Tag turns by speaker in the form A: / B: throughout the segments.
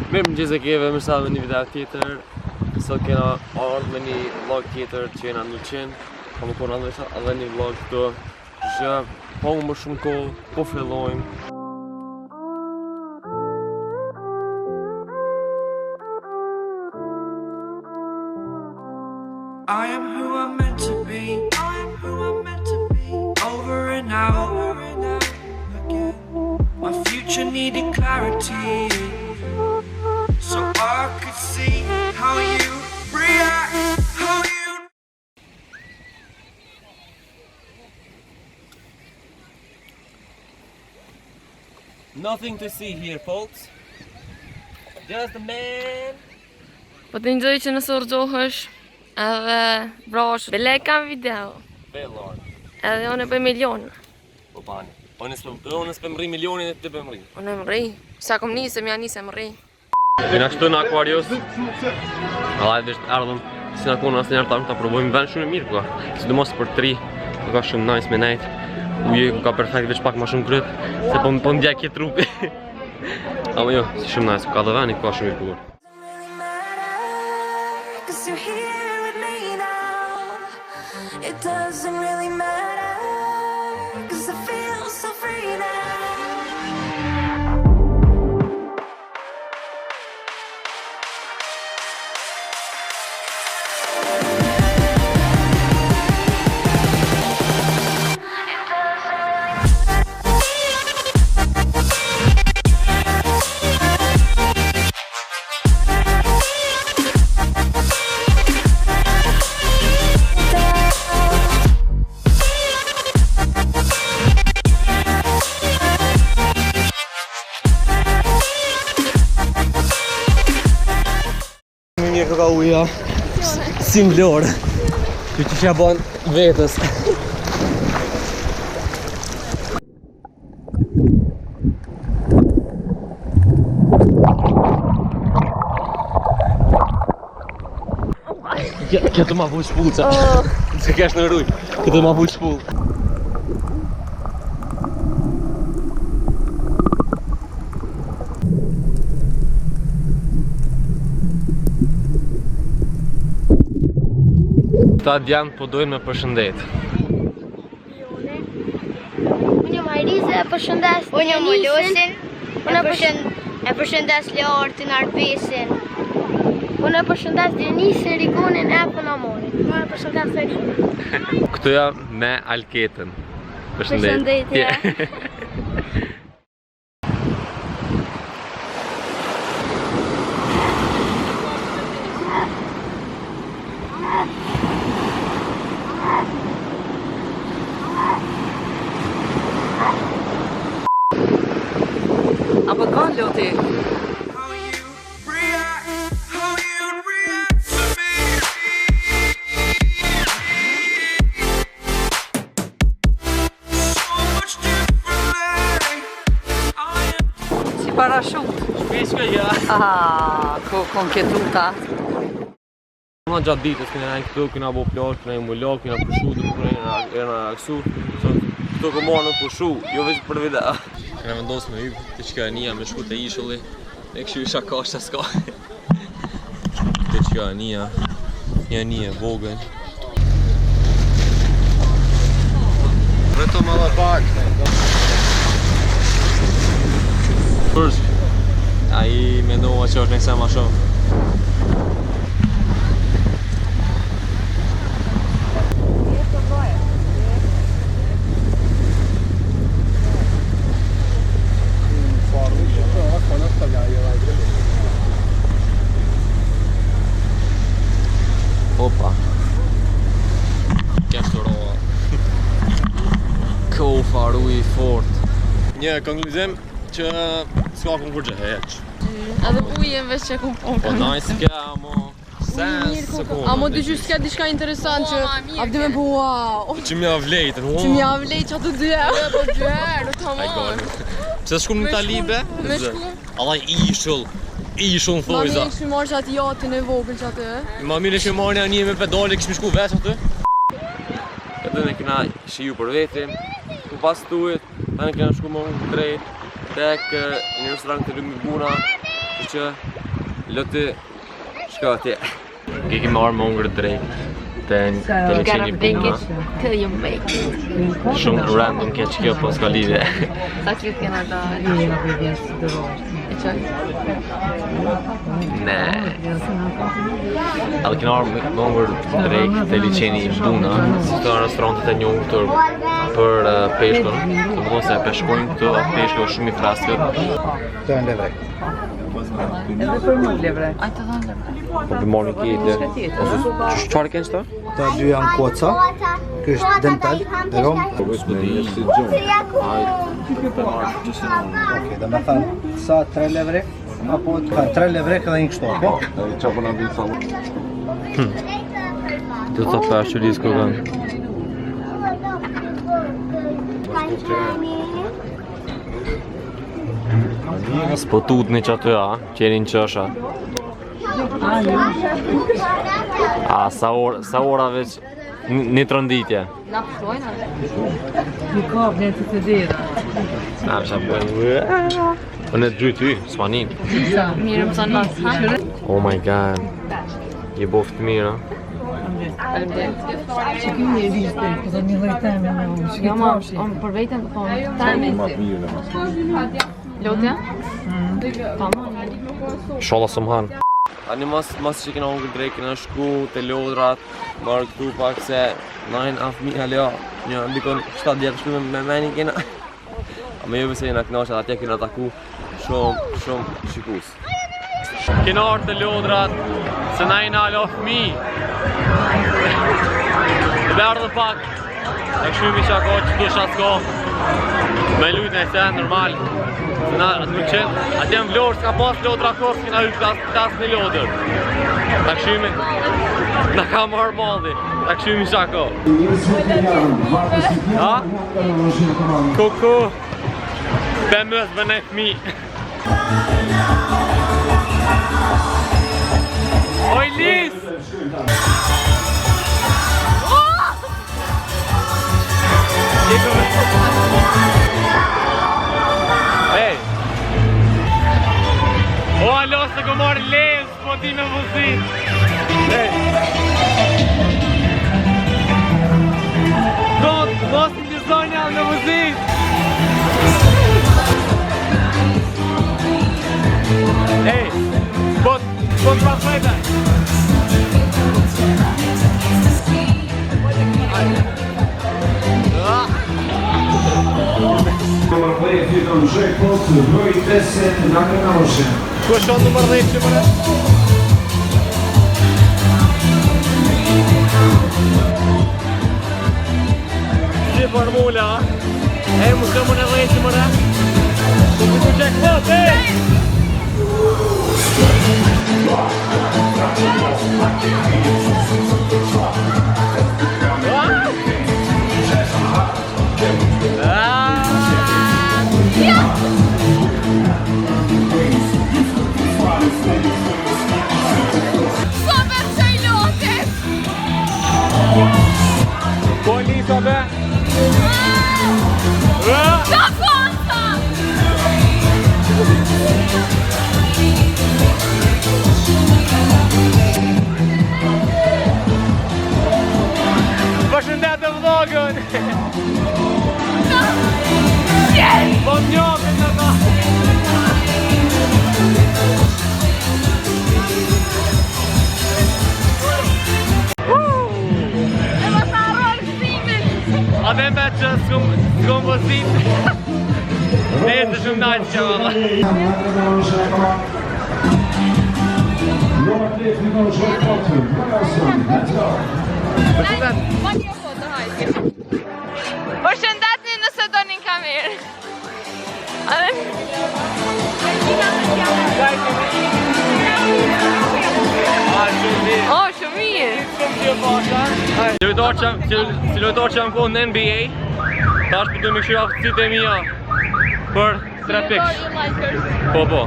A: Mirëmëngjes e keve, mirë se ardhëm në një video tjetër. Sot kena ardhur me një vlog tjetër që jena në Luçin. Kam qenë edhe një vlog këtu. Që po më shumë kohë, po fillojmë.
B: I am who I'm meant to be. I am who I'm meant to be. Over and out again. My future needed clarity, so I could see how you react, how you.
A: Nothing to see here, folks. Just a man.
C: Po të njëzoj që nësë urgjohësh edhe vrash bele kam video.
A: Bellor.
C: Edhe unë e bëj milion.
A: Po pani. Unë s'pëm rri milionin e të pëm rri.
C: Unë e më rri. Sa kom nisëm, ja nisëm më rri.
A: Kena këtu në Aquarius. Allaj dhe ardhëm si në konë asë njerë ta provojmë vend shumë e mirë ka. Sidomos për tri, ka shumë nice me nejt. Uje ka perfekt veç pak ma shumë kryt, se po ndjek je trupi. Ama jo, si shumë nice, ka dhe veni ka shumë i bukur.
D: It doesn't really matter, 'cause I feel so free now.
A: Një këka uja si mblorë që që shja ban vetës. Këtë ma vull shpull që se kesh në rruj. Këtë ma vull shpull. Ta djanë po dojnë me përshëndet.
E: Unë jam Arize, e përshëndes
F: Unë jam Molusin,
E: e
F: përshëndes Leortin, Arbisin.
E: Unë e përshëndes Denisin, Rigunin, Epën, Amorin. Unë e përshëndes Fekshin.
A: Këtoja me Alketën.
E: Përshëndetje.
C: Apo ka loti?
B: How you react, how you react to me. So much differently. I am.
C: Si parashut.
A: Shpeshka ja.
C: Kom ketuta.
A: Në gjatë ditës këne najnë këtu, këna bo plashë, këna i mullo, këna pushu, këna aksu. Këtu këmorë në pushu, jo veç për video. Këna vendosë me hypë të qka e nija me shku të ishulli. E këshu isha kasht e s'ka. Të qka e nija, një nije vogën. Vetëm edhe pak. Përsh, a i mendova që është nekse ma shumë. Opa. Kja shtoroa. Ko faru i fort. Një konkluzim që s'ka kun kur gjë heq.
C: Edhe ujen veç që kom
A: Po nice kja, amo sens se kun.
C: Amo dy që s'ka diçka interesant që abdi me po wow.
A: Që mja vlejtën,
C: Që mja vlej që ato dy herë. Po dy herë, të
A: Ai
C: hamon.
A: gani. Pse s'kum në Talibe?
C: Me shku?
A: Allah ishull në
C: Ma
A: thojza.
C: mirë kështu marrë që atë jatin e vogël që atë.
A: Ma mirë që marrë një me pedale, këshmi shku veç aty. Këtë ne kena shiju për vetrin. Ku pas tuit, tani kena shku më unë drejt tek një restorant të Lumi Buna. që loti shko atje. Kiki marrë më ungër drejt të teleqeni puna.
C: Till you make it.
A: Shumë random keq kjo, po s'ka lidhje.
C: Sa që t'kena da... E qoj?
A: Ne. Edhe kena marrë më ungër drejt të teleqeni puna, si këto restorantet e njohur për peshkën. Të më thonë se peshkojnë këtu, atë peshkë është shumë i freskët.
G: Të në levrek.
H: Edhe për mu levrek.
C: Aj të thonë levrek.
A: Po për morë një kjetë. Qëfar kënë qëta?
G: Të dy janë koca, ky është dental, rom. Okej, dhe me thënë, sa 3 levrek, apo ka 3 levrek edhe një kështu, po?
A: Të të përshë disë kërën. S'po tutni që aty, a? Qenin qësha. A, sa ora veç një trënditje.
C: Na pështojnë?
H: Një kap, një të dira.
A: Na, përsa bëjnë. Po në të gjyë ty, s'ma një.
C: Mirë më sanë lasë, ha?
A: Oh my god. Je boft mirë, a?
H: Që kënë një vishte, këta një lojteme me unë.
C: Jo ma, për vejten, po në teme. Lotja? Pa ma një.
A: Sholla së më hanë. Ani mas që kena unë drejt, kena shku të lodrat, marrë këtu pak se najnë afmi halja, një ndikon 7 djetë shku me meni kena. A me juve se jena knashat, atje kena taku shumë shikus. Kena arë të lodrat, se najnë halja afmi. Dhe ardhë pak, e këshu mi shako që du shasko, me lujt në se, normal. Na nuk qenë, atje në vlorë s'ka pas lodra kohë, s'kina hypë tas në lodër. Ta këshymi, na ka marrë maldi, ta këshymi shako. Ha? Kuku, pëmës bëne fmi. Oj Lis! Hey! O, alo, se ko marrë lejën, s'po ti me vëzit! Hey! Don't, mos në zonja me vëzit! Hey! S'po të pasmejta!
I: Numër 10 fiton jackpot vëri 10 na kanalshe.
A: Ku është numër 10 që mëre? Si formula, e mu të më në 10 që mëre? Ku fitu jackpot,
C: Super qaj lotit!
A: Po Lisa be?
C: Ka konta!
A: Përshëndetë vlogën! Po njofin në ta! A dhe me që s'kom vëzit. Ne e të shumë najtë që vëllë.
I: Numër 10 fiton jackpot vëri 10. Let's go.
C: Përshëndetni nëse do një kamerë. Oh, shumë mirë.
A: Si lojtar që jam kohë në NBA, tash për të më këshirë aftësit e mija për 3 pikës. Po.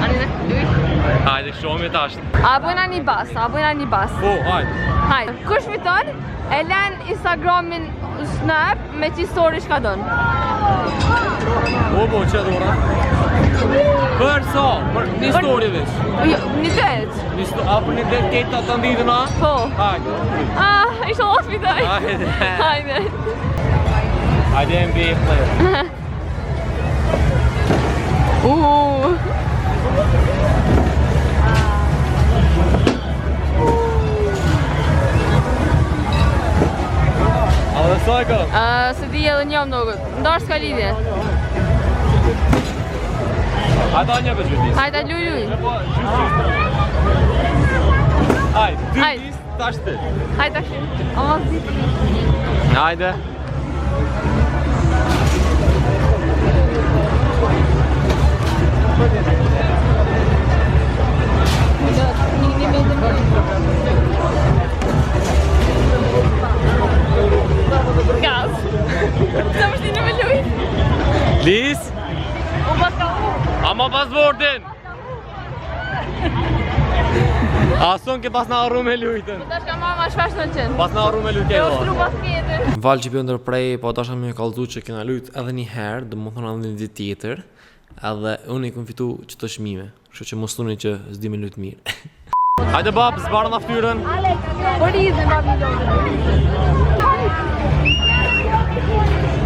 C: Ani dhe duj?
A: Hajde, shumë e tash.
C: A bëjna një bas.
A: Po, hajde.
C: Hajde. Kush fiton, e len Instagramin Snap me që story shka donë.
A: Po, që dhura. Për so, për një histori veç.
C: Një det.
A: Apo një det ketë të ndidhën a?
C: Po.
A: Hajde.
C: Ishte hospitaj.
A: Hajde.
C: Hajde.
A: Hajde NBA player. A dhe saj ka?
C: Se di edhe njëm nukët. Ndarë s'ka lidhje.
A: Hajde një për gjytis.
C: Hajde luj.
A: Hajde, dy dis, tash ti.
C: Hajde tash. Ama zi.
A: Hajde.
C: Gaz. Sa më shtinë me luj.
A: Lis.
C: Unë pas ka u.
A: Ama pasportin. Ason ke pas na arru me lujtën.
C: Tash ka marrë ma shpesh në qenë.
A: Pas na arru me lujtën.
C: Jo, shtru pas tjetër.
A: Val që pjo ndërprej, po tasha me kallëzu që kena lujt edhe një herë, dhe më thonë edhe një ditë tjetër, edhe unë i kom fitu qëto shmime, kështu që mos thoni që s'di me lujt mirë. Hajde bab, zbarë na ftyrën.
C: Po rizën bab një lojtë.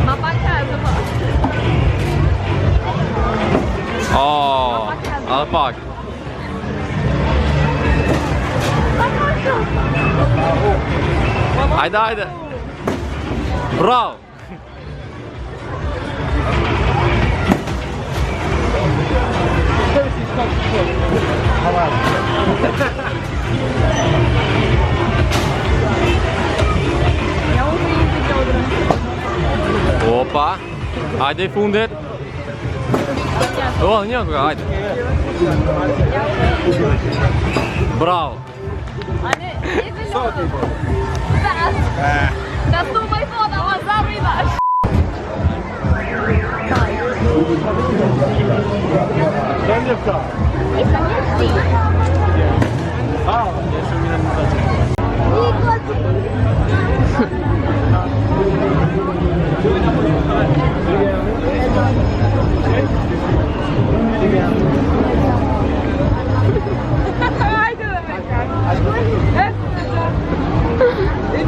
C: Ma pak herë të pak.
A: Edhe pak. Hajde. Bravo. Opa. Hajde i fundit. Një këka, hajde. Bravo.
C: Da stu më i thot, ama zabri i dash.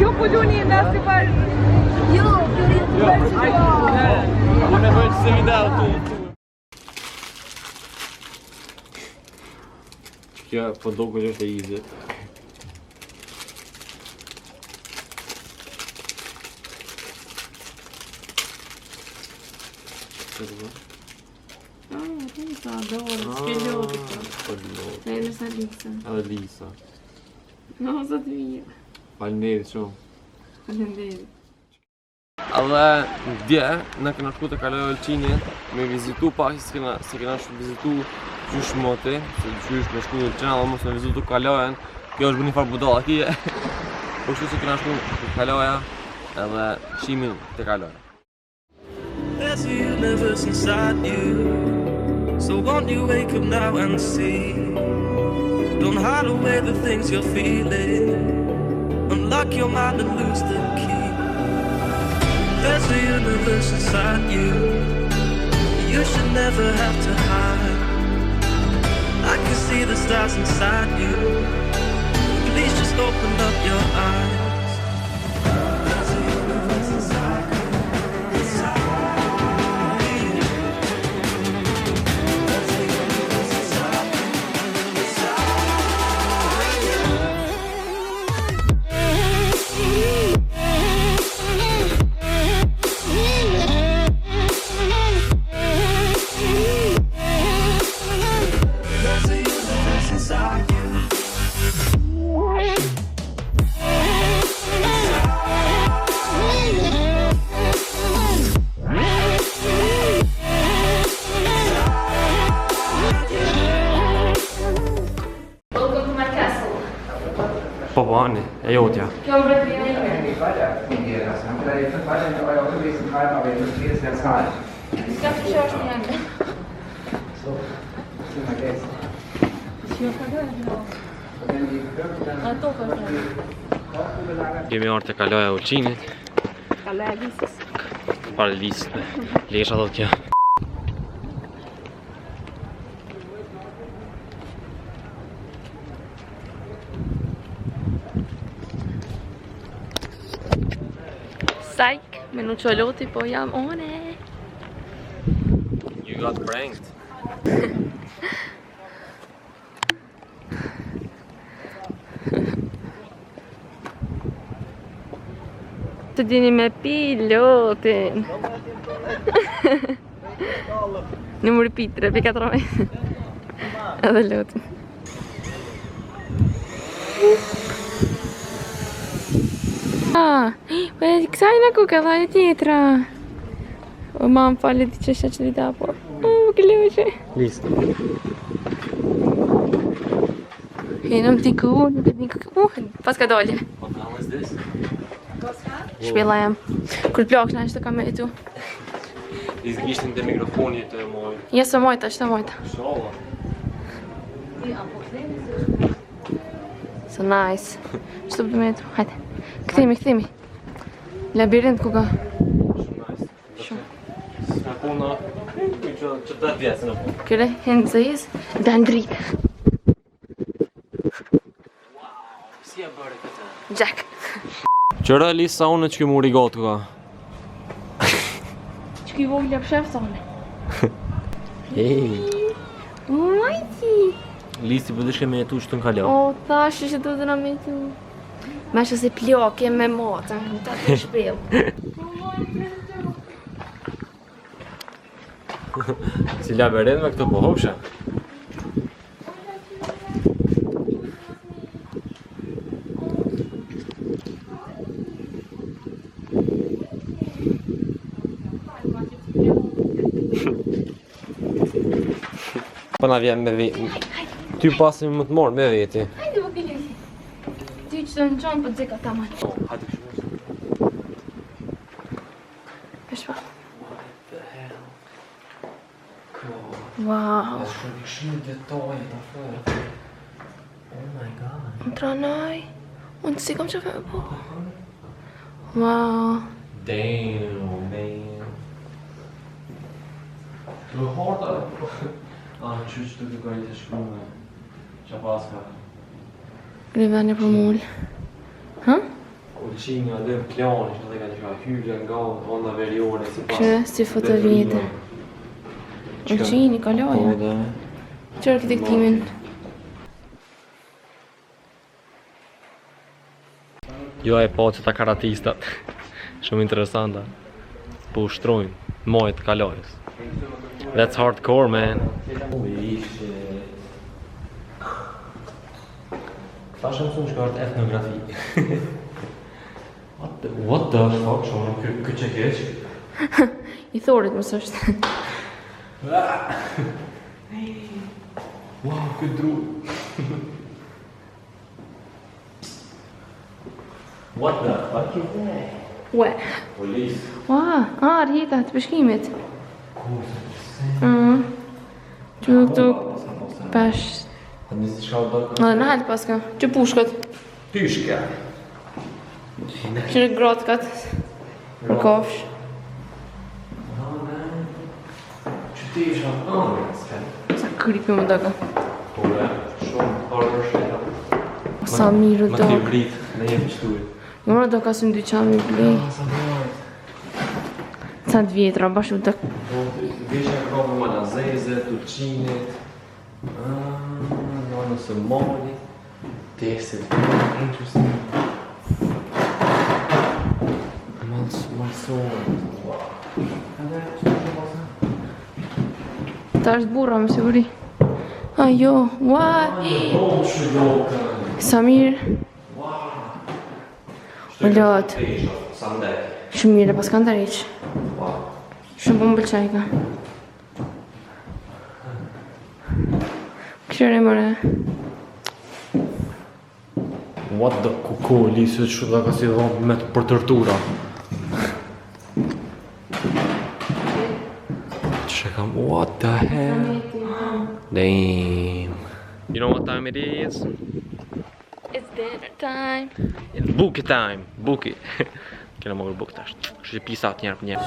C: Jo po luni në si par... Jo,
A: Unë e bëjtë se video tu. Kjo po do që është e easy.
C: Sa dorë, s'ke ljotë të. E nërsa Lisa.
A: Edhe Lisa.
C: No, sa të mirë.
A: Faleminderit shumë.
C: Faleminderit.
A: Edhe dje, në këna shku të kaloj Olqinin me vizitu pak, se kena vizitu qysh moti, se qysh me shku Olqin, edhe mos me vizitu kalojen, kjo është bu një farë budalla kje, po shtu se kena shku të kaloja, edhe shimin të kaloja.
B: There's a universe inside you, so won't you wake up now and see? Don't hide away the things you're feeling, unlock your mind and lose the key. There's a universe inside you, you should never have to hide. I can see the stars inside you, please just open up your eyes. There's a universe inside you.
A: Po po, Ani, e jotja.
C: Kjo më bretëria ime. Ska të që është një eme.
A: Kemi orë të kaloja Olqinit.
C: Kaloja Lisës.
A: Pare Lisës, lesha do t'ja.
C: Psych, me nuk që loti, po jam one.
A: You got pranked.
C: Të dini me pilotin. Numër 3, 4. Edhe lotin. Po e kësaj në kuka dha e tjetra. O ma më falet i që shë që dita, por ke loqe.
A: Listo.
C: Hinëm t'i ku, nuk e t'i ku. Pas ka dolje.
A: What the hell is this?
C: Shpilla jam. Kur plak në është të kam e tu.
A: These gishtin të mikrofoni të moj.
C: Ja së mojta, është të mojta.
A: Shola.
C: So nice. Qëtë për me tu, hajde. Këthimi. Labirint ku ka.
A: Ska puna. Që të vjesë në punë.
C: Kjere, hinë zëjës, dan dritë.
A: Si e bërë këtë?
C: Jack.
A: Qëra Lisa unë që këmë uri gotë ka?
C: Që këj vogli apë shef thone.
A: Hey.
C: Majti.
A: Lisi për dëshke me jetu që të në kalo.
C: O, thashë që të të në me tu. Me që se pljoke me mota, në të të shpil.
A: Si labirin me këto po hopsha? Po na vjen me veti. Ty pasim më të morë me veti.
C: Hajde vë këllë. Ty që të në qonë për dzeka ta manë.
A: Hajde kështu.
C: Peshpa. Wow.
A: Shumë detoje të fërë. Oh my god.
C: Më tranaj. Unë të si kom që me po. Wow.
A: Damn, man. Du är hårt där. Qysh të të gajtë shkru me qapaska.
C: Grivani për mull. Ha?
A: Ullqinja dhe më plani që të ka që ka hyrë nga onda veriore si pas.
C: Që si fotovjetë. Ullqini, kaloja.
A: dhe.
C: Qërë këtë këtimin.
A: Jo e po që ta karatistat. Shumë interesanta. Po ushtrojnë, mojët kalojës. That's hardcore, man. Holy shit. Këta shumë shumë shkart etnografi. What the fuck, shumë këtë që keq?
C: I thorit më sështë.
A: Wow, këtë dru. What the fuck is that?
C: Ue.
A: Police.
C: Ua, rrjeta të peshkimit. Që këtu pesh.
A: A nisi shka u bëka?
C: Në në halë paska. Që pushkët.
A: Pyshka.
C: Që në grotkat. Për kofsh.
A: Që ti isha s'ka.
C: Sa kripi më dëka.
A: Po e, shumë horror shit.
C: Sa miru
A: Ma ti
C: dëka.
A: vrit, në jem qëtuit.
C: Jo më dëka së në dyqan më blej.
A: Sa dojt.
C: Sa të vjetra, bashkë më dëka.
A: Visha kropo malazeze, turqinit. Në Somali. Desit. Interesting. Malsonë.
C: Ta është burra me siguri. Ajo, ua. Sa mirë. O lot. Shumë mirë, pas kanë të reqë. Shumë po më bëlqaj ka. Këshire mëre.
A: What the kuku, Lisi që da ka si dhonë me për tortura. Që kam, what the hell? Damn. You know what time it is?
C: It's dinner time.
A: It's bookie time, bookie. Kena më gërë book tash. Kështë që pisat njerë për njerë.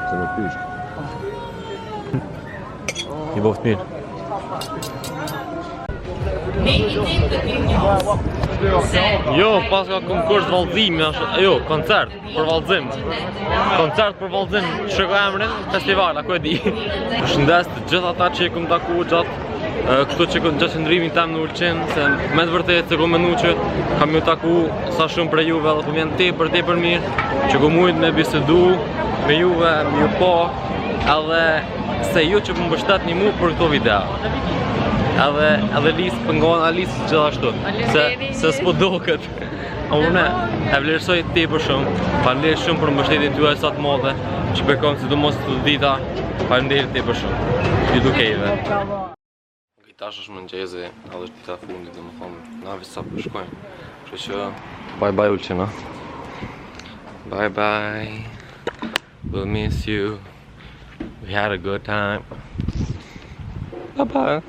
A: Se më pysh. I boft mirë. Jo, pas ka konkurs vallëzimi, jo, koncert për vallëzim. Koncert për vallëzim, shikoj emrin, festival, ako e di. Përshëndes të gjithë ata që e kam takuar gjatë këto që gjatë qëndrimit tem në Ulqin, se me të vërtetë se kom menu që kam ju taku sa shumë për juve dhe po vjen tepër mirë që kom mujt me bisedu me juve, me ju po, edhe se ju që më mbështetni mu për këto video. Edhe listë pëngon, listë gjithashtu, se s'po do këtë. Unë e vlerësoj tepër shumë, faleminderit shumë për mbështetjen tuaj sa të madhe, që bekon sidomos këto dita, faleminderit tepër shumë. Ju dukejve. Tash është mëngjesi, edhe është dita fundit, domethënë, na vetë sa po shkojmë. Kështu që bye bye Ulqin, ha. Bye bye. We'll miss you. We had a good time. Bye bye.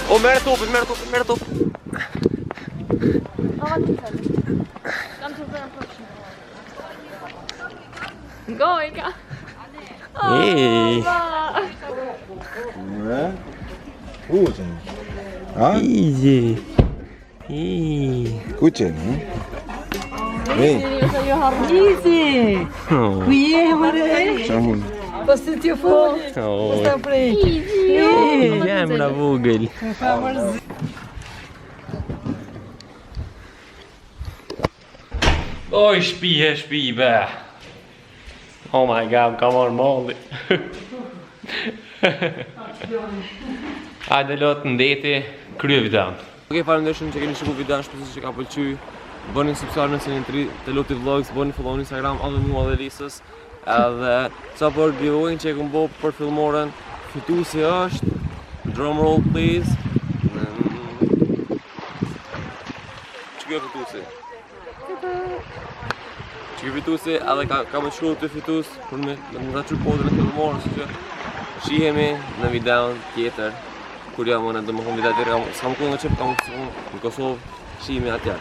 A: O, merë topin.
C: Gojka!
A: Ej!
G: Kuqen. Ha?
A: Easy!
G: Kuqen, ha?
H: Easy! Ku je, mëre?
G: Shamun.
H: Po se t'ju foli? Po s'ta prej?
A: Jemra vogël.
H: Ka mërzi.
A: Oj, shpi be. Oh my god, ka marrë malli. Hajde lot në deti, krye videon. Okej, faleminderit shumë që keni shikuar videon, shpresoj që ka pëlqyer. Bëni subscribe nëse jeni të ri te Loti Vlogs, bëni follow në Instagram edhe mua dhe Lisës. Edhe sa për giveaway që e kom bo për filmoren, fituesi është, drumroll please. Që kjo fituesi? Që kjo fituesi edhe ka më shkruar të fitus për me nga që podën e filmoren, si që shihemi në videon tjetër. Kur jam unë, do më kom video tjetër, s'kam kohë nga qëpë, kam në Kosovë, shihemi atje.